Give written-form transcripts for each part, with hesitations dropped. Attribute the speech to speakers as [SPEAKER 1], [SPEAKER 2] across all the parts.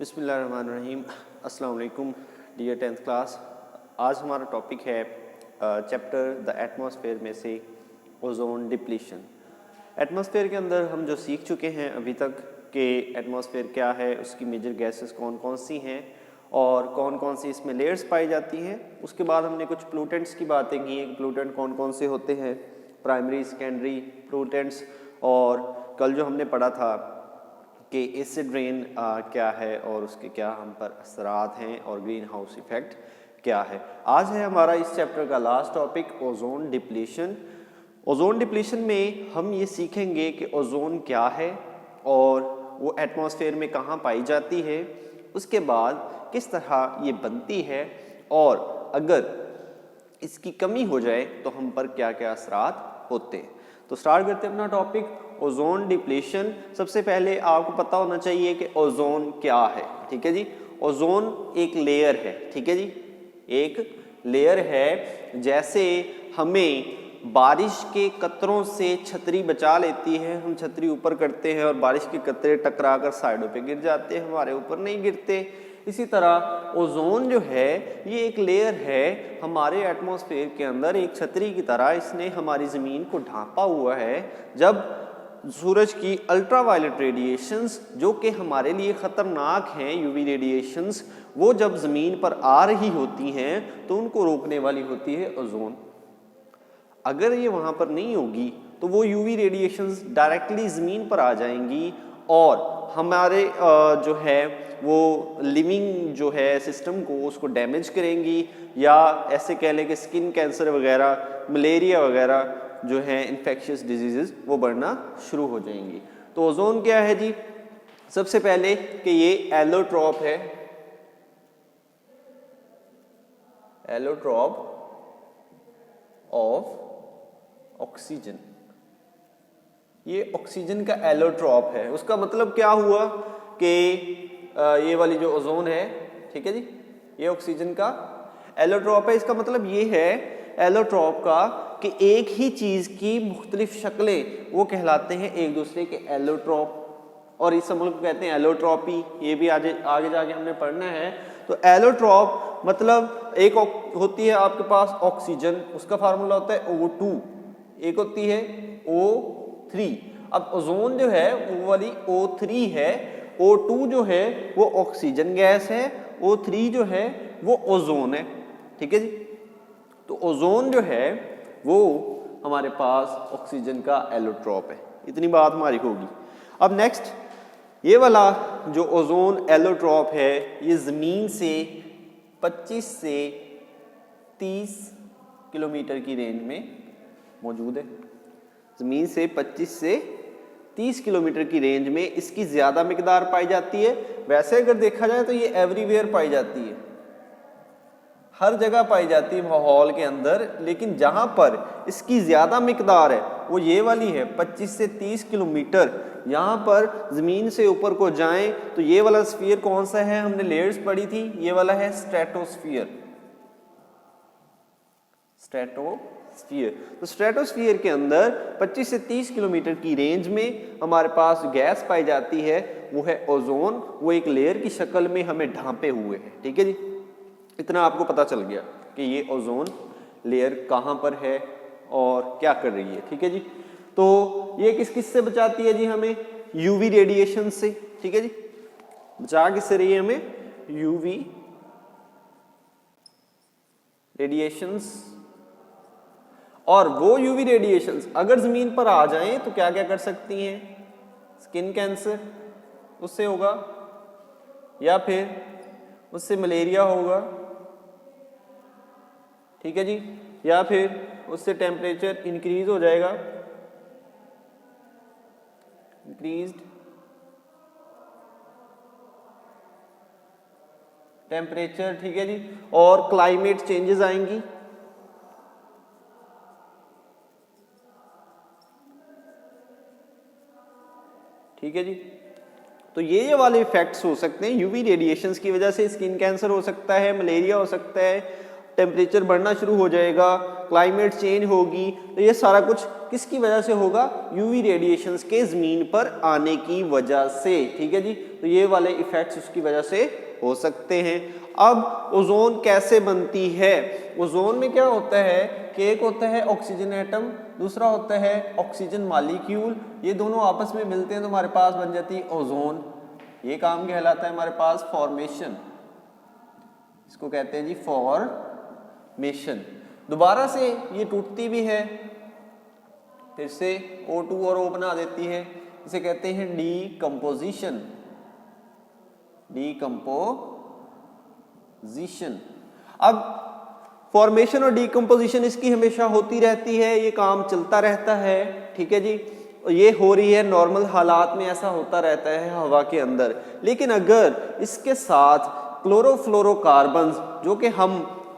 [SPEAKER 1] बिस्मिल्लाहिर्रहमानिर्रहीम। अस्सलाम वालेकुम डियर 10th क्लास। आज हमारा टॉपिक है चैप्टर द एटमॉस्फेयर में से ओजोन डिप्लीशन। एटमॉस्फेयर के अंदर हम जो सीख चुके हैं अभी तक कि एटमॉस्फेयर क्या है, उसकी मेजर गैसेस कौन कौन सी हैं और कौन कौन सी इसमें लेयर्स पाई जाती हैं। उसके बाद हमने कुछ प्लूटेंट्स की बातें की हैं कि प्लूटेंट कौन कौन से होते हैं, प्राइमरी सेकेंडरी प्लूटेंट्स, और कल जो हमने पढ़ा था कि एसिड रेन क्या है और उसके क्या हम पर असरात हैं और ग्रीन हाउस इफेक्ट क्या है। आज है हमारा इस चैप्टर का last topic ozone depletion. Ozone depletion में हम ये सीखेंगे कि ओजोन क्या है और वो एटमॉस्फेयर में कहाँ पाई जाती है, उसके बाद किस तरह ये बनती है और अगर इसकी कमी हो जाए तो हम पर क्या क्या असरात होते हैं। तो स्टार्ट करते हैं अपना टॉपिक ओजोन डिप्लीशन। सबसे पहले आपको पता होना चाहिए कि ओजोन क्या है। ठीक है जी, ओजोन एक लेयर है। ठीक है जी, एक लेयर है। जैसे हमें बारिश के कतरों से छतरी बचा लेती है, हम छतरी ऊपर करते हैं और बारिश के कतरे टकरा कर साइडों पे गिर जाते हैं, हमारे ऊपर नहीं गिरते। इसी तरह ओजोन जो है ये एक लेयर है हमारे एटमॉस्फेयर के अंदर, एक छतरी की तरह इसने हमारी ज़मीन को ढांपा हुआ है। जब सूरज की अल्ट्रावायलेट रेडिएशंस जो कि हमारे लिए ख़तरनाक हैं, यूवी रेडिएशंस, वो जब ज़मीन पर आ रही होती हैं तो उनको रोकने वाली होती है ओजोन। अगर ये वहाँ पर नहीं होगी तो वो यूवी रेडिएशंस डायरेक्टली ज़मीन पर आ जाएंगी और हमारे जो है वो लिविंग जो है सिस्टम को उसको डैमेज करेंगी, या ऐसे कह लें कि स्किन कैंसर वगैरह, मलेरिया वगैरह जो है इन्फेक्शियस डिजीज़ वो बढ़ना शुरू हो जाएंगी। तो ओजोन क्या है जी? सबसे पहले कि ये एलोट्रॉप है, एलोट्रॉप ऑफ ऑक्सीजन। ये ऑक्सीजन का एलोट्रॉप है। उसका मतलब क्या हुआ कि ये वाली जो ओजोन है, ठीक है जी, ये ऑक्सीजन का एलोट्रॉप है। इसका मतलब ये है एलोट्रॉप का कि एक ही चीज़ की मुख्तलिफ शक्लें वो कहलाते हैं एक दूसरे के एलोट्रॉप, और इस अमल को कहते हैं एलोट्रॉपी। ये भी आगे जाके हमने पढ़ना है। तो एलोट्रॉप मतलब एक होती है आपके पास ऑक्सीजन, उसका फार्मूला होता है O2, एक होती है O3। अब ओजोन जो है वो वाली O3 है, O2 जो है वो ऑक्सीजन गैस है, O3 जो है वो ओजोन है। ठीक है जी, तो ओजोन जो है वो हमारे पास ऑक्सीजन का एलोट्रॉप है। इतनी बात हमारी होगी। अब नेक्स्ट, ये वाला जो ओजोन एलोट्रॉप है ये ज़मीन से 25 से 30 किलोमीटर की रेंज में मौजूद है। ज़मीन से 25 से 30 किलोमीटर की रेंज में इसकी ज़्यादा मिकदार पाई जाती है। वैसे अगर देखा जाए तो ये एवरीवेयर पाई जाती है, हर जगह पाई जाती है माहौल के अंदर, लेकिन जहाँ पर इसकी ज़्यादा मिकदार है वो ये वाली है 25 से 30 किलोमीटर। यहाँ पर ज़मीन से ऊपर को जाएं तो ये वाला स्फीयर कौन सा है, हमने लेयर्स पढ़ी थी, ये वाला है स्ट्रेटोस्फीयर। स्ट्रेटोस्फीयर, तो स्ट्रेटोस्फीयर के अंदर 25 से 30 किलोमीटर की रेंज में हमारे पास गैस पाई जाती है, वो है ओजोन। वो एक लेयर की शक्ल में हमें ढांपे हुए है। ठीक है जी, इतना आपको पता चल गया कि ये ओजोन लेयर कहाँ पर है और क्या कर रही है। ठीक है जी, तो ये किस किस से बचाती है जी हमें? यूवी रेडिएशन से। ठीक है जी, बचा किससे रही है हमें? UV radiations. और वो यूवी रेडिएशंस अगर जमीन पर आ जाएं तो क्या क्या कर सकती हैं? स्किन कैंसर उससे होगा, या फिर उससे मलेरिया होगा। ठीक है जी, या फिर उससे टेम्परेचर इंक्रीज हो जाएगा, इंक्रीज्ड टेम्परेचर। ठीक है जी, और क्लाइमेट चेंजेस आएंगी। ठीक है जी, तो ये वाले इफेक्ट्स हो सकते हैं यूवी रेडिएशंस की वजह से। स्किन कैंसर हो सकता है, मलेरिया हो सकता है, टेम्परेचर बढ़ना शुरू हो जाएगा, क्लाइमेट चेंज होगी। तो ये सारा कुछ किसकी वजह से होगा? यूवी रेडिएशंस के ज़मीन पर आने की वजह से। ठीक है जी, तो ये वाले इफेक्ट्स उसकी वजह से हो सकते हैं। अब ओजोन कैसे बनती है? ओजोन में क्या होता है कि एक होता है ऑक्सीजन एटम, दूसरा होता है ऑक्सीजन मॉलिक्यूल। ये दोनों आपस में मिलते हैं तो हमारे पास बन जाती है ओजोन। ये काम कहलाता है हमारे पास फॉर्मेशन, इसको कहते हैं जी फॉर्मेशन। दोबारा से ये टूटती भी है, फिर से O2 और O बना देती है, इसे कहते हैं डीकंपोजिशन। डीकंपोजिशन। अब फॉर्मेशन और डीकंपोजिशन इसकी हमेशा होती रहती है, ये काम चलता रहता है। ठीक है जी, ये हो रही है नॉर्मल हालात में, ऐसा होता रहता है हवा के अंदर। लेकिन अगर इसके साथ क्लोरोफ्लोरोकार्बन्स, जो कि हम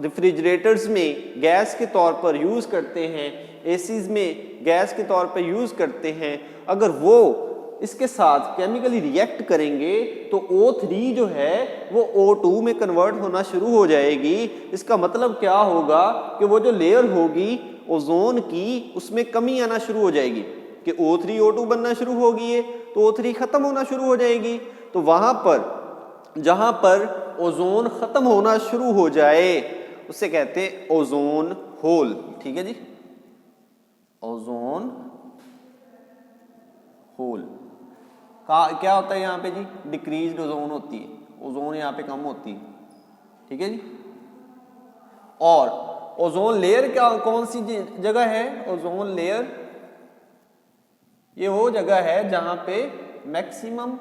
[SPEAKER 1] रेफ्रिजरेटर्स में गैस के तौर पर यूज़ करते हैं, एसीज में गैस के तौर पर यूज़ करते हैं, अगर वो इसके साथ केमिकली रिएक्ट करेंगे तो O3 जो है वो O2 में कन्वर्ट होना शुरू हो जाएगी। इसका मतलब क्या होगा कि वो जो लेयर होगी ओजोन की, उसमें कमी आना शुरू हो जाएगी कि O3 O2 बनना शुरू होगी है तो O3 ख़त्म होना शुरू हो जाएगी। तो वहाँ पर जहाँ पर ओजोन ख़त्म होना शुरू हो जाए उसे कहते हैं ओजोन होल। ठीक है जी, ओजोन होल का क्या होता है यहाँ पे जी? डिक्रीज्ड ओजोन होती है, ओजोन यहाँ पे कम होती है। ठीक है जी, और ओजोन लेयर क्या कौन सी जगह है? ओजोन लेयर ये वो जगह है जहां पे मैक्सिमम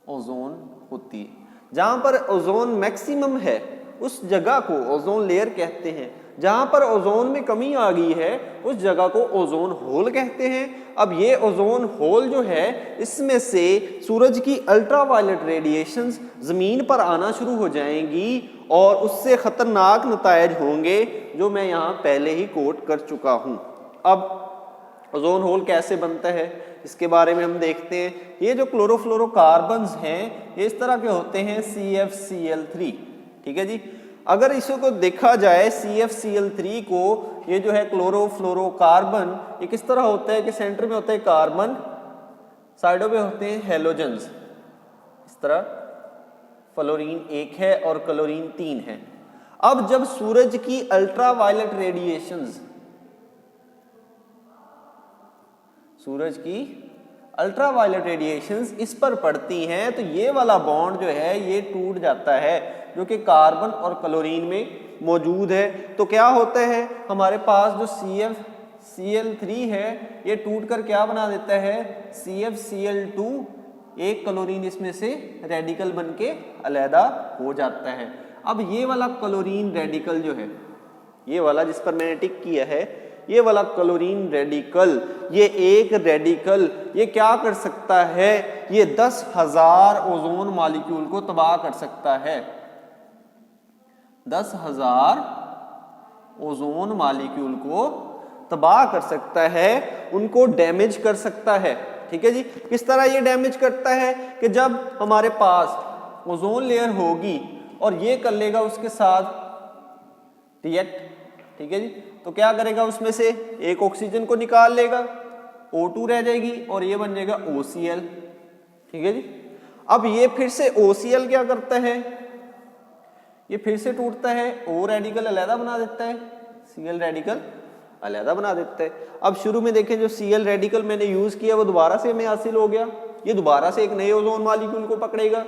[SPEAKER 1] ओजोन होती है। जहां पर ओजोन मैक्सिमम है उस जगह को ओजोन लेयर कहते हैं। जहां पर ओजोन में कमी आ गई है उस जगह को ओजोन होल कहते हैं। अब ये ओजोन होल जो है, इसमें से सूरज की अल्ट्रावायलेट रेडिएशंस ज़मीन पर आना शुरू हो जाएंगी और उससे ख़तरनाक नतायज होंगे, जो मैं यहाँ पहले ही कोट कर चुका हूँ। अब ओजोन होल कैसे बनता है इसके बारे में हम देखते हैं। ये जो क्लोरोफ्लोरोकार्बन्स हैं ये इस तरह के होते हैं CFCl3। ठीक है जी, अगर इसको देखा जाए CFCl3 को, ये जो है क्लोरोफ्लोरोकार्बन, ये किस तरह होता है कि सेंटर में होता है कार्बन, साइडों पे होते हैं हेलोजन्स। इस तरह फ्लोरीन 1 है और क्लोरीन 3 है। अब जब सूरज की अल्ट्रावायलेट रेडिएशंस, सूरज की अल्ट्रावायलेट रेडिएशंस इस पर पड़ती हैं तो ये वाला बॉन्ड जो है ये टूट जाता है, जो कि कार्बन और क्लोरीन में मौजूद है। तो क्या होता है, हमारे पास जो CFCl3 है ये टूट कर क्या बना देता है? CFCl2। एक क्लोरीन इसमें से रेडिकल बन के अलहदा हो जाता है। अब ये वाला क्लोरीन रेडिकल जो है, ये वाला जिस पर मैंने टिक किया है, ये वाला क्लोरीन रेडिकल, ये एक रेडिकल ये क्या कर सकता है? ये 10,000 ओजोन मॉलिक्यूल को तबाह कर सकता है। 10,000 ओजोन मॉलिक्यूल को तबाह कर सकता है, उनको डैमेज कर सकता है। ठीक है जी, किस तरह ये डैमेज करता है कि जब हमारे पास ओजोन लेयर होगी और ये कर लेगा उसके साथ रिएक्ट, ठीक है जी, तो क्या करेगा? उसमें से एक ऑक्सीजन को निकाल लेगा, O2 रह जाएगी और ये बन जाएगा OCl। ठीक है जी, अब ये फिर से OCl क्या करता है? ये फिर से टूटता है, O रेडिकल अलहदा बना देता है, Cl रेडिकल अलहदा बना देता है। अब शुरू में देखें जो Cl रेडिकल मैंने यूज किया वो दोबारा से हमें हासिल हो गया, ये दोबारा से एक नए ओजोन मॉलिक्यूल को पकड़ेगा,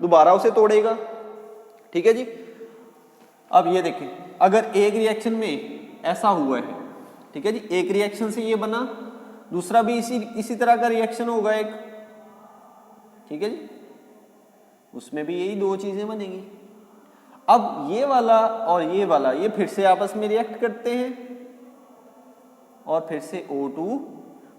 [SPEAKER 1] दोबारा उसे तोड़ेगा। ठीक है जी, अब ये देखें अगर एक रिएक्शन में ऐसा हुआ है, ठीक है जी, एक रिएक्शन से ये बना, दूसरा भी इसी तरह का रिएक्शन होगा एक, ठीक है जी, उसमें भी यही दो चीजें बनेंगी। अब ये वाला और ये वाला ये फिर से आपस में रिएक्ट करते हैं और फिर से O2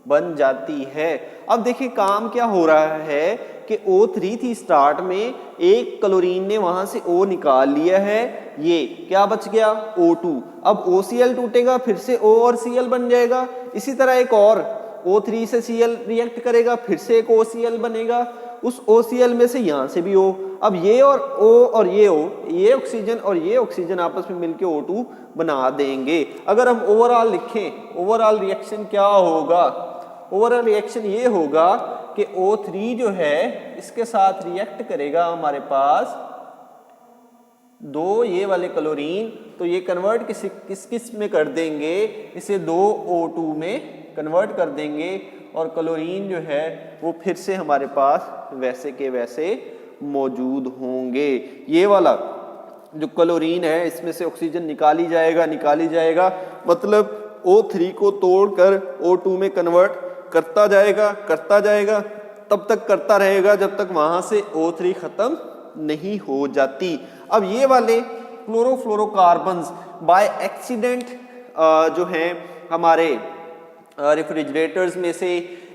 [SPEAKER 1] बन जाती है। अब देखिए काम क्या हो रहा है कि O3 थी स्टार्ट में, एक क्लोरीन ने वहां से O निकाल लिया है, ये क्या बच गया? O2। अब OCl टूटेगा, फिर से O और Cl बन जाएगा। इसी तरह एक और O3 से Cl रिएक्ट करेगा, फिर से एक OCl बनेगा उस OCl में से यहाँ से भी O, अब ये और O और ये O, ये ऑक्सीजन और ये ऑक्सीजन आपस में मिलके O2 बना देंगे। अगर हम ओवरऑल लिखें, ओवरऑल रिएक्शन क्या होगा, ओवरऑल रिएक्शन ये होगा कि O3 जो है इसके साथ रिएक्ट करेगा हमारे पास दो ये वाले क्लोरीन, तो ये कन्वर्ट किस में कर देंगे, इसे 2O2 में कन्वर्ट कर देंगे और क्लोरीन जो है वो फिर से हमारे पास वैसे के वैसे मौजूद होंगे। ये वाला जो क्लोरीन है इसमें से ऑक्सीजन निकाली जाएगा, मतलब O3 को तोड़कर O2 में कन्वर्ट करता जाएगा, तब तक करता रहेगा जब तक वहां से O3 खत्म नहीं हो जाती। अब ये वाले क्लोरोफ्लोरोकार्बन्स बाय एक्सीडेंट जो हैं हमारे रेफ्रिजरेटर्स में से,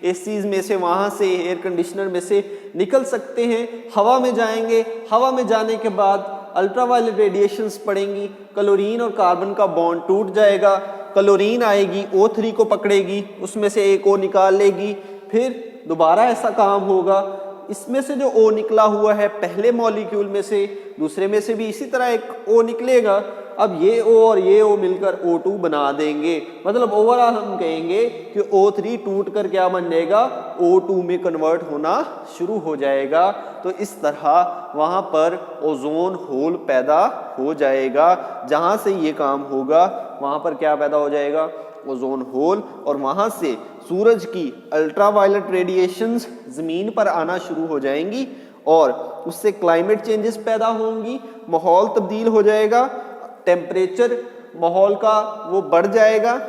[SPEAKER 1] एसीज में से, वहाँ से एयर कंडीशनर में से निकल सकते हैं, हवा में जाएंगे, हवा में जाने के बाद अल्ट्रावायलेट रेडिएशंस पड़ेंगी, क्लोरीन और कार्बन का बॉन्ड टूट जाएगा, क्लोरीन आएगी O3 को पकड़ेगी, उसमें से एक O निकाल लेगी, फिर दोबारा ऐसा काम होगा, इसमें से जो O निकला हुआ है पहले मॉलिक्यूल में से, दूसरे में से भी इसी तरह एक O निकलेगा। अब ये O और ये O मिलकर O2 बना देंगे, मतलब ओवरऑल हम कहेंगे कि O3 टूट कर क्या बन जाएगा, O2 में कन्वर्ट होना शुरू हो जाएगा। तो इस तरह वहाँ पर ओजोन होल पैदा हो जाएगा। जहाँ से ये काम होगा वहाँ पर क्या पैदा हो जाएगा, ओजोन होल, और वहाँ से सूरज की अल्ट्रावायलेट रेडिएशंस ज़मीन पर आना शुरू हो जाएंगी और उससे क्लाइमेट चेंजेस पैदा होंगी, माहौल तब्दील हो जाएगा, टेम्परेचर माहौल का वो बढ़ जाएगा,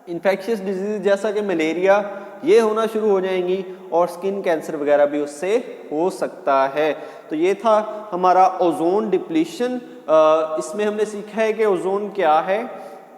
[SPEAKER 1] इन्फेक्शियस डिजीज जैसा कि मलेरिया ये होना शुरू हो जाएंगी और स्किन कैंसर वगैरह भी उससे हो सकता है। तो ये था हमारा ओजोन डिप्लीशन। इसमें हमने सीखा है कि ओजोन क्या है,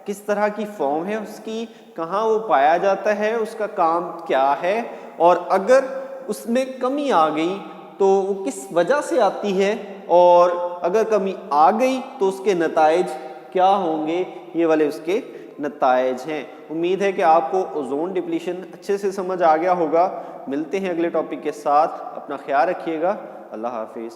[SPEAKER 1] किस तरह की फॉर्म है उसकी, कहाँ वो पाया जाता है, उसका काम क्या है, और अगर उसमें कमी आ गई तो वो किस वजह से आती है, और अगर कमी आ गई तो उसके नताइज क्या होंगे, ये वाले उसके नताइज हैं। उम्मीद है कि आपको ओजोन डिप्लीशन अच्छे से समझ आ गया होगा। मिलते हैं अगले टॉपिक के साथ, अपना ख्याल रखिएगा, अल्लाह हाफिज़।